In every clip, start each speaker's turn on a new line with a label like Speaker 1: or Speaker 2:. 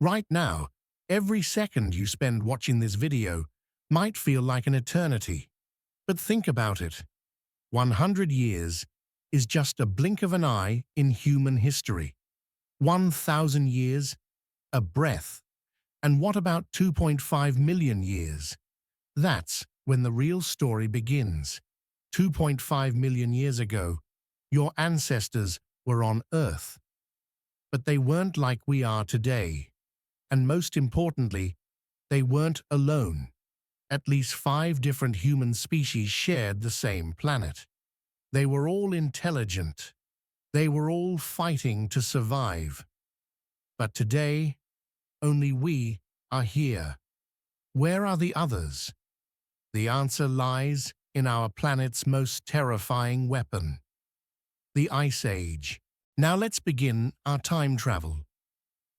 Speaker 1: Right now, every second you spend watching this video might feel like an eternity. But think about it. 100 years is just a blink of an eye in human history. 1,000 years, a breath. And what about 2.5 million years? That's when the real story begins. 2.5 million years ago, your ancestors were on Earth. But they weren't like we are today. And most importantly, they weren't alone. At least 5 different human species shared the same planet. They were all intelligent. They were all fighting to survive. But today, only we are here. Where are the others? The answer lies in our planet's most terrifying weapon, the Ice Age. Now let's begin our time travel.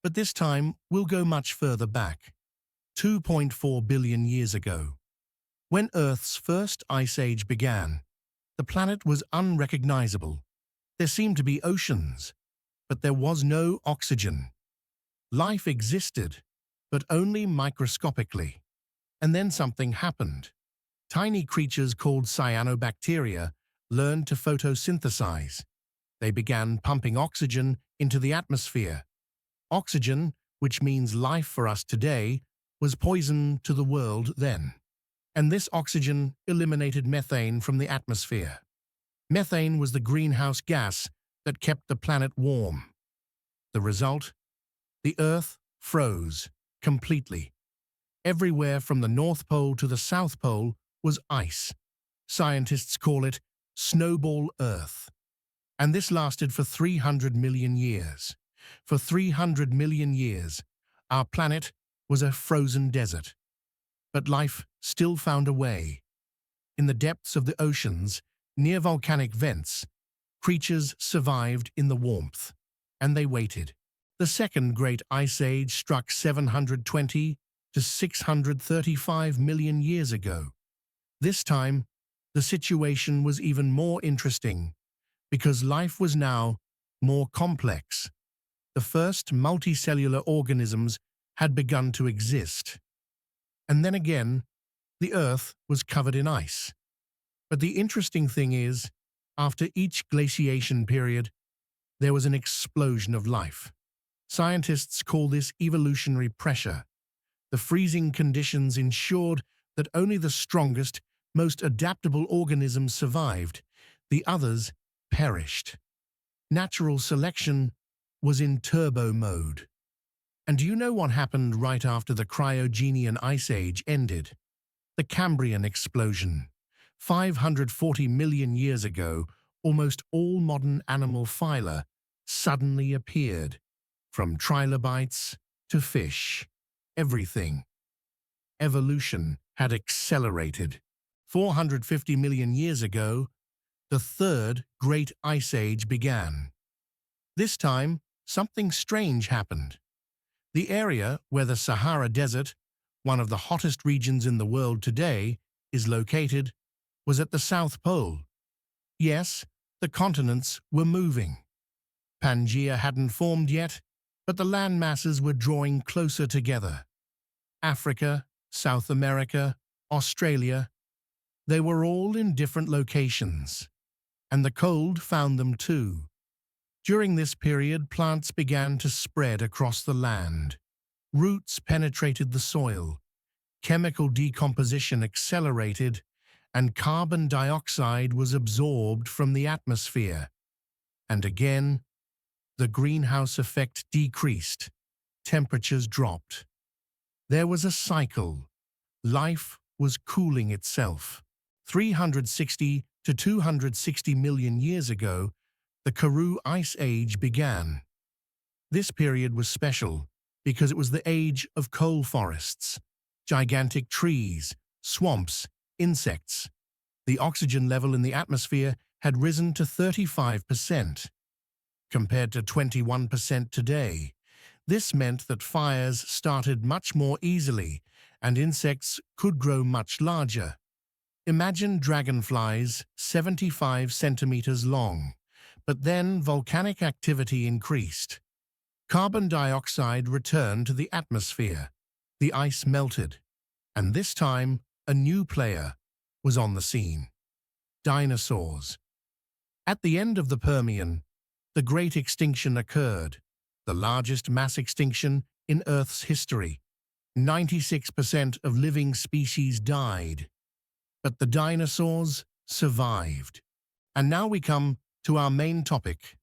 Speaker 1: But this time, we'll go much further back. 2.4 billion years ago. When Earth's first ice age began, the planet was unrecognizable. There seemed to be oceans, but there was no oxygen. Life existed, but only microscopically. And then something happened. Tiny creatures called cyanobacteria learned to photosynthesize. They began pumping oxygen into the atmosphere. Oxygen, which means life for us today, was poison to the world then. And this oxygen eliminated methane from the atmosphere. Methane was the greenhouse gas that kept the planet warm. The result? The Earth froze completely. Everywhere from the North Pole to the South Pole was ice. Scientists call it Snowball Earth. And this lasted for 300 million years. For 300 million years, our planet was a frozen desert. But life still found a way. In the depths of the oceans, near volcanic vents, creatures survived in the warmth. And they waited. The second great ice age struck 720 to 635 million years ago. This time, the situation was even more interesting because life was now more complex. The first multicellular organisms had begun to exist. And then again, the Earth was covered in ice. But the interesting thing is, after each glaciation period, there was an explosion of life. Scientists call this evolutionary pressure. The freezing conditions ensured that only the strongest, most adaptable organisms survived. The others perished. Natural selection was in turbo mode. And do you know what happened right after the Cryogenian Ice Age ended? The Cambrian explosion. 540 million years ago, almost all modern animal phyla suddenly appeared. From trilobites to fish, everything. Evolution had accelerated. 450 million years ago, the third great ice age began. This time, something strange happened. The area where the Sahara Desert, one of the hottest regions in the world today, is located, was at the South Pole. Yes, the continents were moving. Pangaea hadn't formed yet, but the land masses were drawing closer together. Africa, South America, Australia, they were all in different locations. And the cold found them too. During this period, plants began to spread across the land. Roots penetrated the soil. Chemical decomposition accelerated, and carbon dioxide was absorbed from the atmosphere. And again, the greenhouse effect decreased. Temperatures dropped. There was a cycle. Life was cooling itself. 360 to 260 million years ago, the Karoo Ice Age began. This period was special because it was the age of coal forests, gigantic trees, swamps, insects. The oxygen level in the atmosphere had risen to 35%, compared to 21% today. This meant that fires started much more easily, and insects could grow much larger. Imagine dragonflies 75 centimeters long, but then volcanic activity increased. Carbon dioxide returned to the atmosphere. The ice melted, and this time a new player was on the scene. Dinosaurs. At the end of the Permian, the Great Extinction occurred, the largest mass extinction in Earth's history. 96% of living species died, but the dinosaurs survived. And now we come to our main topic,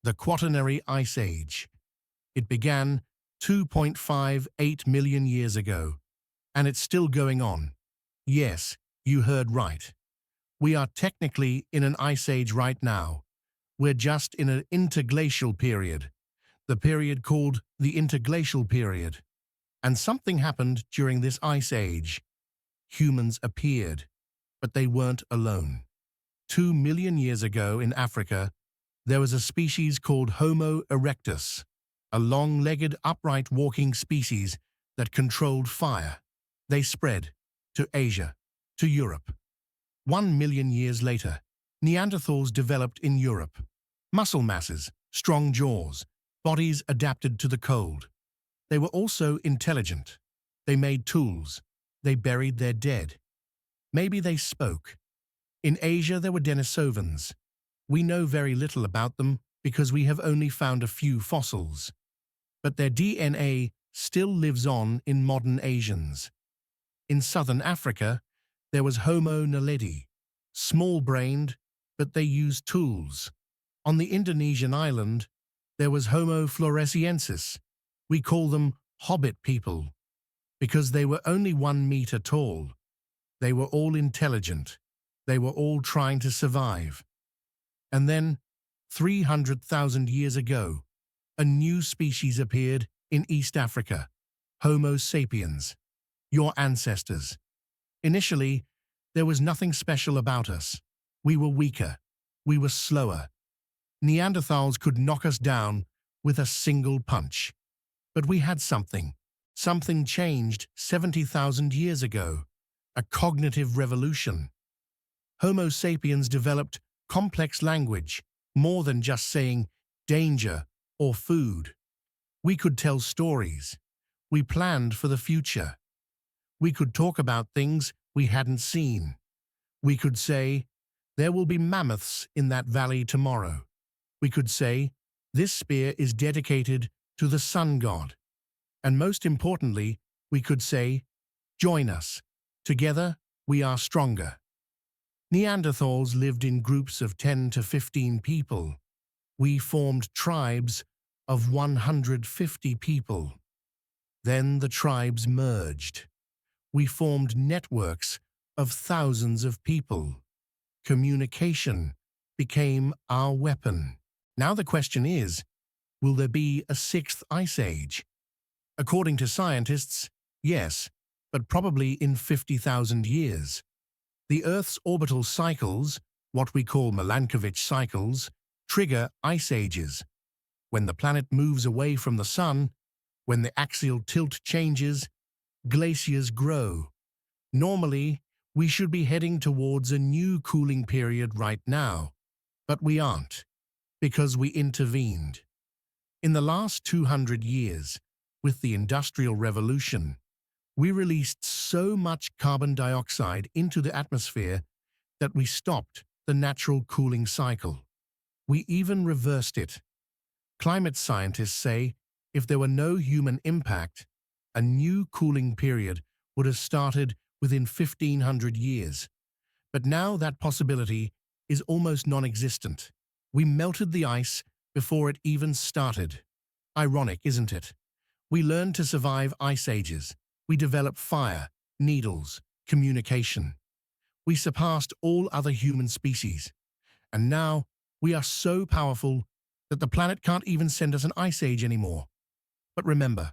Speaker 1: the Quaternary Ice Age. It began 2.58 million years ago, and it's still going on. Yes, you heard right. We are technically in an ice age right now. We're just in an interglacial period, the period called the interglacial period. And something happened during this ice age. Humans appeared, but they weren't alone. 2 million years ago in Africa, there was a species called Homo erectus, a long-legged, upright walking species that controlled fire. They spread to Asia, to Europe. 1 million years later, Neanderthals developed in Europe. Muscle masses, strong jaws, bodies adapted to the cold. They were also intelligent. They made tools. They buried their dead. Maybe they spoke. In Asia, there were Denisovans. We know very little about them because we have only found a few fossils. But their DNA still lives on in modern Asians. In southern Africa, there was Homo naledi, small-brained, but they used tools. On the Indonesian island, there was Homo floresiensis. We call them hobbit people because they were only 1 meter tall. They were all intelligent. They were all trying to survive. And then, 300,000 years ago, a new species appeared in East Africa, Homo sapiens, your ancestors. Initially, there was nothing special about us. We were weaker. We were slower. Neanderthals could knock us down with a single punch. But we had something. Something changed 70,000 years ago. A cognitive revolution. Homo sapiens developed complex language, more than just saying danger or food. We could tell stories. We planned for the future. We could talk about things we hadn't seen. We could say, there will be mammoths in that valley tomorrow. We could say, this spear is dedicated to the sun god. And most importantly, we could say, join us. Together, we are stronger. Neanderthals lived in groups of 10 to 15 people. We formed tribes of 150 people. Then the tribes merged. We formed networks of thousands of people. Communication became our weapon. Now the question is, will there be a 6th ice age? According to scientists, yes, but probably in 50,000 years. The Earth's orbital cycles, what we call Milankovitch cycles, trigger ice ages. When the planet moves away from the sun, when the axial tilt changes, glaciers grow. Normally, we should be heading towards a new cooling period right now, but we aren't, because we intervened. In the last 200 years, with the Industrial Revolution, we released so much carbon dioxide into the atmosphere that we stopped the natural cooling cycle. We even reversed it. Climate scientists say if there were no human impact, a new cooling period would have started within 1,500 years. But now that possibility is almost non-existent. We melted the ice before it even started. Ironic, isn't it? We learned to survive ice ages. We developed fire, needles, communication. We surpassed all other human species. And now we are so powerful that the planet can't even send us an ice age anymore. But remember,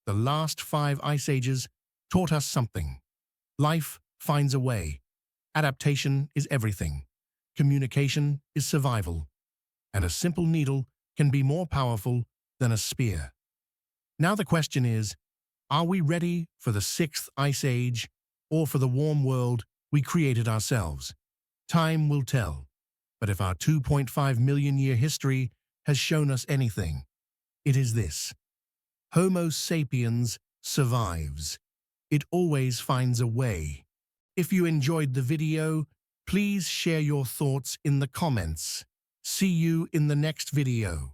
Speaker 1: the last 5 ice ages taught us something. Life finds a way. Adaptation is everything. Communication is survival. And a simple needle can be more powerful than a spear. Now the question is, are we ready for the 6th ice age or for the warm world we created ourselves? Time will tell. But if our 2.5 million year history has shown us anything, It is this: Homo sapiens survives. It always finds a way. If you enjoyed the video, please share your thoughts in the comments. See you in the next video.